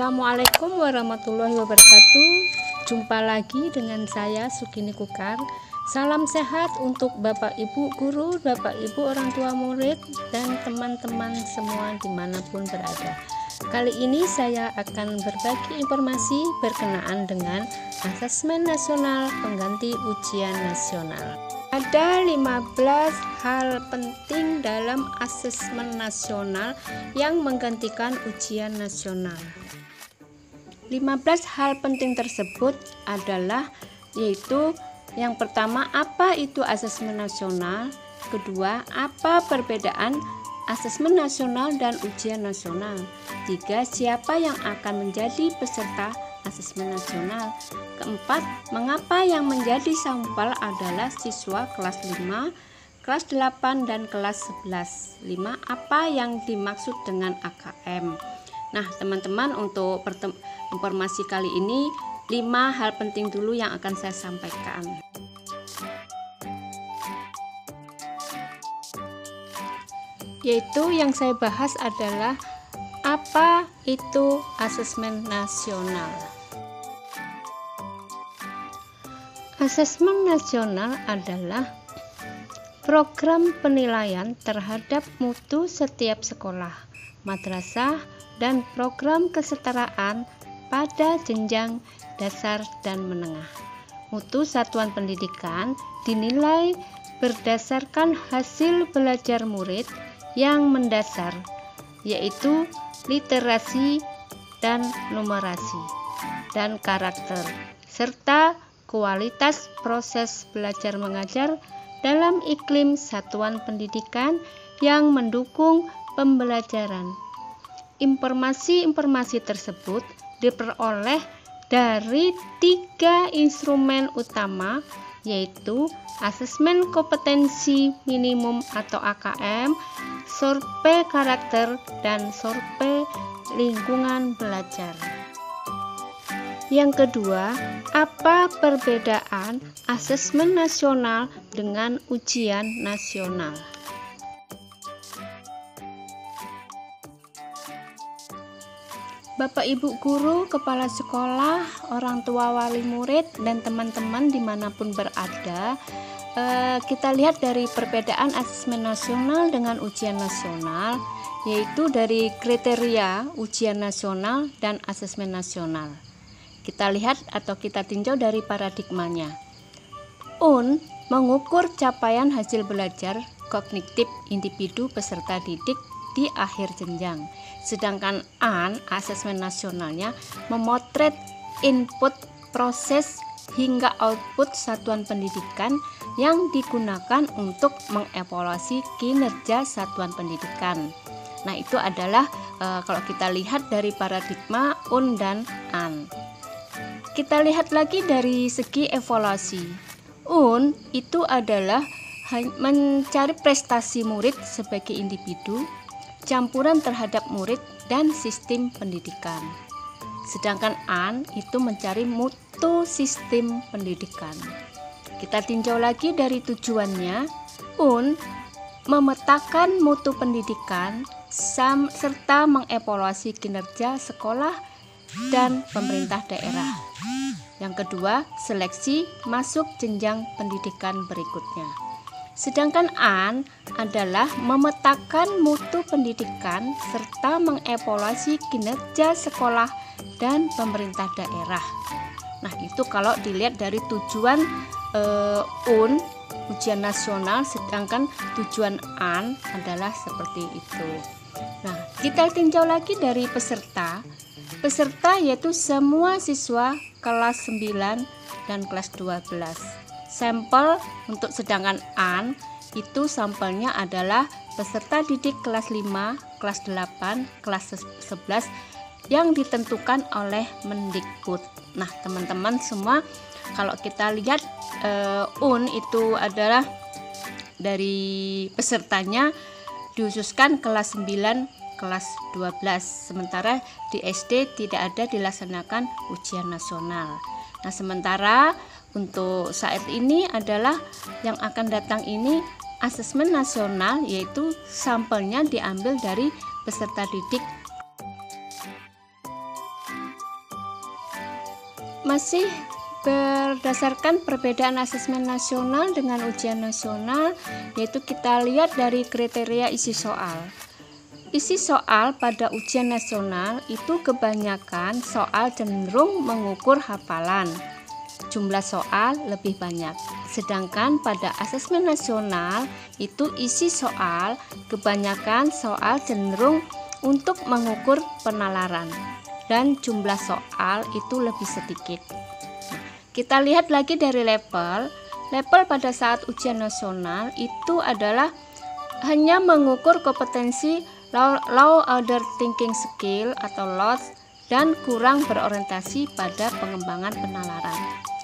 Assalamualaikum warahmatullahi wabarakatuh. Jumpa lagi dengan saya Sugini Kukar. Salam sehat untuk Bapak Ibu guru, Bapak Ibu orang tua murid, dan teman-teman semua dimanapun berada. Kali ini saya akan berbagi informasi berkenaan dengan asesmen nasional pengganti ujian nasional. Ada 15 hal penting dalam asesmen nasional yang menggantikan ujian nasional. 15 hal penting tersebut adalah yaitu yang pertama, apa itu asesmen nasional? Kedua, apa perbedaan asesmen nasional dan ujian nasional? Tiga, siapa yang akan menjadi peserta asesmen nasional? Keempat, mengapa yang menjadi sampel adalah siswa kelas 5, kelas 8, dan kelas 11? 5. Apa yang dimaksud dengan AKM? Nah, teman-teman, untuk informasi kali ini 5 hal penting dulu yang akan saya sampaikan. Yaitu yang saya bahas adalah apa itu asesmen nasional. Asesmen nasional adalah program penilaian terhadap mutu setiap sekolah, madrasah, dan program kesetaraan pada jenjang dasar dan menengah. Mutu satuan pendidikan dinilai berdasarkan hasil belajar murid yang mendasar, yaitu literasi dan numerasi dan karakter, serta kualitas proses belajar mengajar dalam iklim satuan pendidikan yang mendukung pembelajaran. Informasi-informasi tersebut diperoleh dari 3 instrumen utama, yaitu asesmen kompetensi minimum atau AKM, survei karakter, dan survei lingkungan belajar. Yang kedua, apa perbedaan asesmen nasional dengan ujian nasional? Bapak Ibu guru, kepala sekolah, orang tua wali murid, dan teman-teman dimanapun berada, kita lihat dari perbedaan asesmen nasional dengan ujian nasional, yaitu dari kriteria ujian nasional dan asesmen nasional. Kita lihat atau kita tinjau dari paradigmanya. UN mengukur capaian hasil belajar kognitif individu peserta didik di akhir jenjang. Sedangkan AN, asesmen nasionalnya, memotret input, proses, hingga output satuan pendidikan yang digunakan untuk mengevaluasi kinerja satuan pendidikan. Nah, itu adalah kalau kita lihat dari paradigma UN dan AN. Kita lihat lagi dari segi evaluasi. UN itu adalah mencari prestasi murid sebagai individu, campuran terhadap murid, dan sistem pendidikan. Sedangkan AN itu mencari mutu sistem pendidikan. Kita tinjau lagi dari tujuannya. UN memetakan mutu pendidikan serta mengevaluasi kinerja sekolah dan pemerintah daerah. Yang kedua, seleksi masuk jenjang pendidikan berikutnya. Sedangkan AN adalah memetakan mutu pendidikan serta mengevaluasi kinerja sekolah dan pemerintah daerah. Nah, itu kalau dilihat dari tujuan UN, ujian nasional, sedangkan tujuan AN adalah seperti itu. Nah, kita tinjau lagi dari peserta. Peserta yaitu semua siswa kelas 9 dan kelas 12. Sampel untuk sedangkan AN itu sampelnya adalah peserta didik kelas 5, kelas 8, kelas 11 yang ditentukan oleh Mendikbud. Nah, teman-teman semua, kalau kita lihat UN itu adalah dari pesertanya dikhususkan kelas 9, kelas 12, sementara di SD tidak ada dilaksanakan ujian nasional. Nah, sementara untuk saat ini adalah yang akan datang ini asesmen nasional, yaitu sampelnya diambil dari peserta didik masih berdasarkan perbedaan asesmen nasional dengan ujian nasional, yaitu kita lihat dari kriteria isi soal. Isi soal pada ujian nasional itu kebanyakan soal cenderung mengukur hafalan. Jumlah soal lebih banyak. Sedangkan pada asesmen nasional itu isi soal kebanyakan soal cenderung untuk mengukur penalaran dan jumlah soal itu lebih sedikit. Kita lihat lagi dari level pada saat ujian nasional itu adalah hanya mengukur kompetensi low order thinking skill atau LOTS dan kurang berorientasi pada pengembangan penalaran.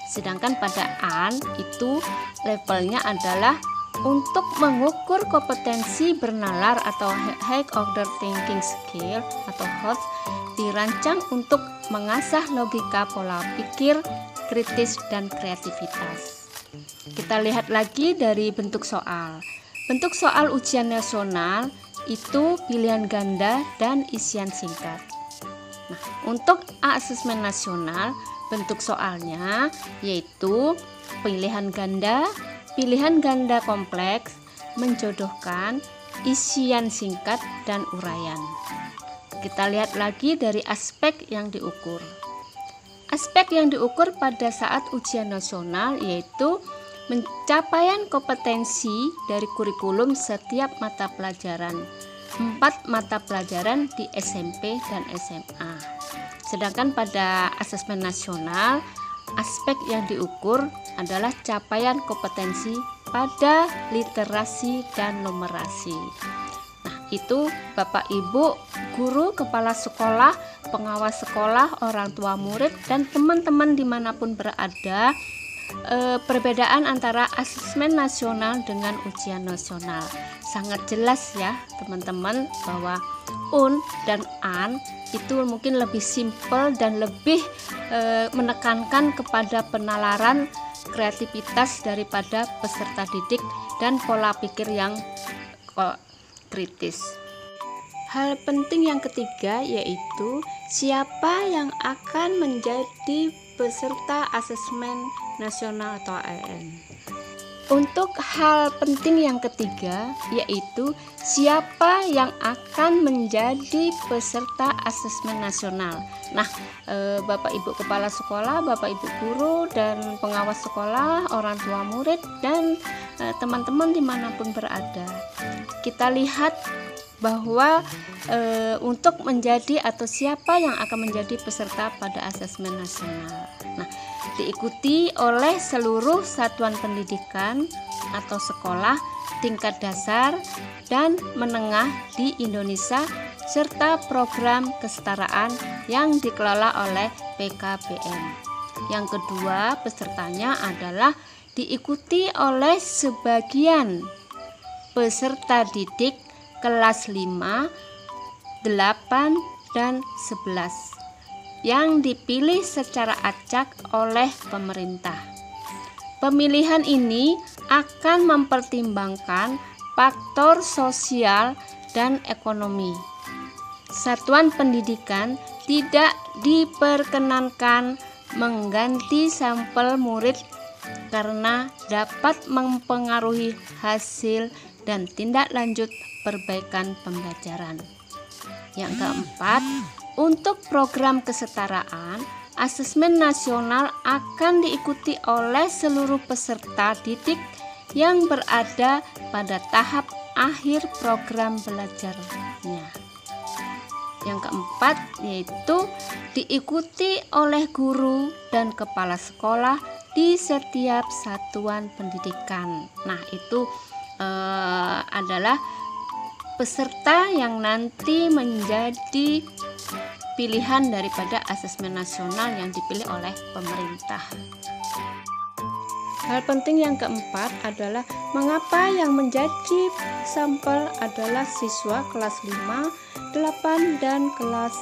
Sedangkan pada AN itu levelnya adalah untuk mengukur kompetensi bernalar atau high order thinking skill atau HOTS dirancang untuk mengasah logika, pola pikir, kritis, dan kreativitas. Kita lihat lagi dari bentuk soal. Bentuk soal ujian nasional itu pilihan ganda dan isian singkat. Nah, untuk asesmen nasional bentuk soalnya yaitu pilihan ganda kompleks, menjodohkan, isian singkat, dan uraian. Kita lihat lagi dari aspek yang diukur. Aspek yang diukur pada saat ujian nasional yaitu pencapaian kompetensi dari kurikulum setiap mata pelajaran. 4 mata pelajaran di SMP dan SMA. Sedangkan pada asesmen nasional, aspek yang diukur adalah capaian kompetensi pada literasi dan numerasi. Nah, itu Bapak Ibu, guru, kepala sekolah, pengawas sekolah, orang tua murid, dan teman-teman dimanapun berada, perbedaan antara asesmen nasional dengan ujian nasional. Sangat jelas ya teman-teman bahwa UN dan AN itu mungkin lebih simpel dan lebih menekankan kepada penalaran kreativitas daripada peserta didik dan pola pikir yang kritis. Hal penting yang ketiga yaitu siapa yang akan menjadi peserta asesmen nasional atau AN. Untuk hal penting yang ketiga yaitu siapa yang akan menjadi peserta asesmen nasional. Nah, Bapak Ibu kepala sekolah, Bapak Ibu guru dan pengawas sekolah, orang tua murid dan teman-teman dimanapun berada, kita lihat bahwa untuk menjadi atau siapa yang akan menjadi peserta pada asesmen nasional. Nah, diikuti oleh seluruh satuan pendidikan atau sekolah tingkat dasar dan menengah di Indonesia serta program kesetaraan yang dikelola oleh PKBM. Yang kedua, pesertanya adalah diikuti oleh sebagian peserta didik kelas 5, 8, dan 11 yang dipilih secara acak oleh pemerintah. Pemilihan ini akan mempertimbangkan faktor sosial dan ekonomi. Satuan pendidikan tidak diperkenankan mengganti sampel murid karena dapat mempengaruhi hasil dan tindak lanjut perbaikan pembelajaran. Yang keempat, untuk program kesetaraan, asesmen nasional akan diikuti oleh seluruh peserta didik yang berada pada tahap akhir program belajarnya. Yang keempat yaitu diikuti oleh guru dan kepala sekolah di setiap satuan pendidikan. Nah, itu adalah peserta yang nanti menjadi pilihan daripada asesmen nasional yang dipilih oleh pemerintah. Hal penting yang keempat adalah mengapa yang menjadi sampel adalah siswa kelas 5, 8, dan kelas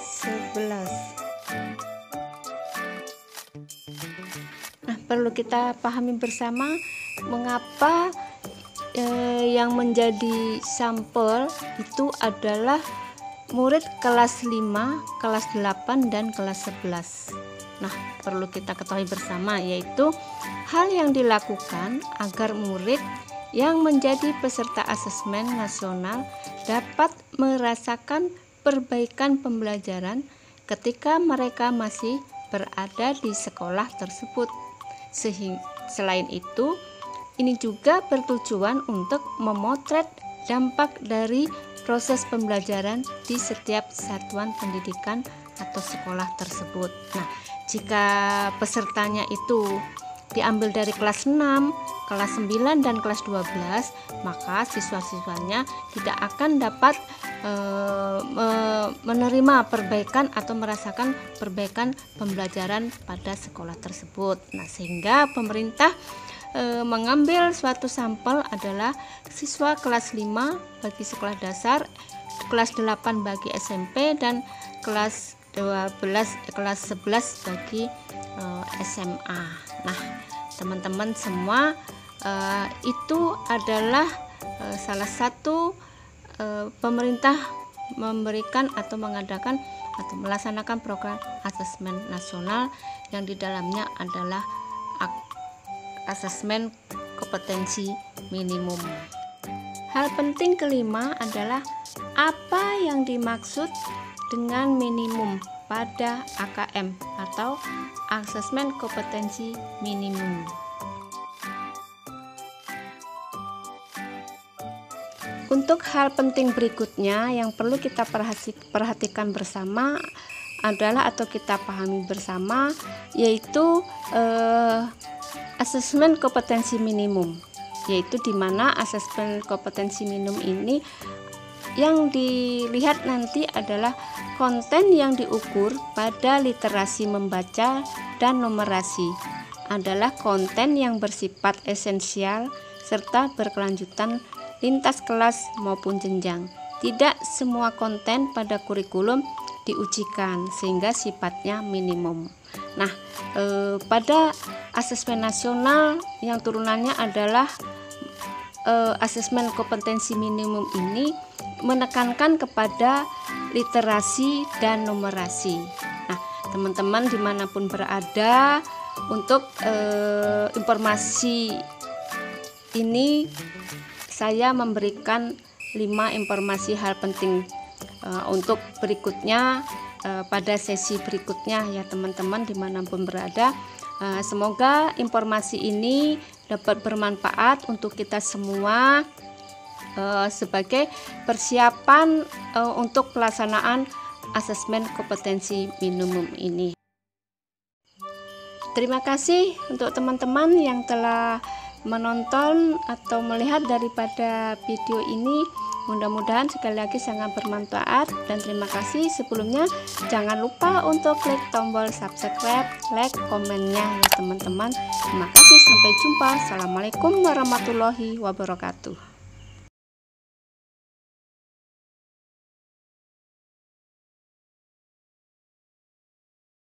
11. Nah, perlu kita pahami bersama mengapa yang menjadi sampel itu adalah murid kelas 5, kelas 8, dan kelas 11. Nah, perlu kita ketahui bersama, yaitu hal yang dilakukan agar murid yang menjadi peserta asesmen nasional dapat merasakan perbaikan pembelajaran ketika mereka masih berada di sekolah tersebut. Selain itu, ini juga bertujuan untuk memotret dampak dari proses pembelajaran di setiap satuan pendidikan atau sekolah tersebut. Nah, jika pesertanya itu diambil dari kelas 6, kelas 9, dan kelas 12, maka siswa-siswanya tidak akan dapat menerima perbaikan atau merasakan perbaikan pembelajaran pada sekolah tersebut. Nah, sehingga pemerintah mengambil suatu sampel adalah siswa kelas 5 bagi sekolah dasar, kelas 8 bagi SMP, dan kelas 11 bagi SMA. Nah, teman-teman semua, itu adalah salah satu pemerintah memberikan atau mengadakan atau melaksanakan program asesmen nasional yang di dalamnya adalah asesmen kompetensi minimum. Hal penting kelima adalah apa yang dimaksud dengan minimum pada AKM atau asesmen kompetensi minimum. Untuk hal penting berikutnya yang perlu kita perhatikan bersama adalah atau kita pahami bersama, yaitu asesmen kompetensi minimum, yaitu di mana asesmen kompetensi minimum ini yang dilihat nanti adalah konten yang diukur pada literasi membaca dan numerasi adalah konten yang bersifat esensial serta berkelanjutan lintas kelas maupun jenjang. Tidak semua konten pada kurikulum diujikan sehingga sifatnya minimum. Nah, pada asesmen nasional yang turunannya adalah asesmen kompetensi minimum ini menekankan kepada literasi dan numerasi. Nah, teman-teman dimanapun berada, untuk informasi ini saya memberikan 5 informasi hal penting untuk berikutnya pada sesi berikutnya ya teman-teman dimanapun berada. Semoga informasi ini dapat bermanfaat untuk kita semua sebagai persiapan untuk pelaksanaan asesmen kompetensi minimum ini. Terima kasih untuk teman-teman yang telah menonton atau melihat daripada video ini. Mudah-mudahan sekali lagi sangat bermanfaat, dan terima kasih sebelumnya. Jangan lupa untuk klik tombol subscribe, like, komennya ya teman-teman. Terima kasih, sampai jumpa. Assalamualaikum warahmatullahi wabarakatuh.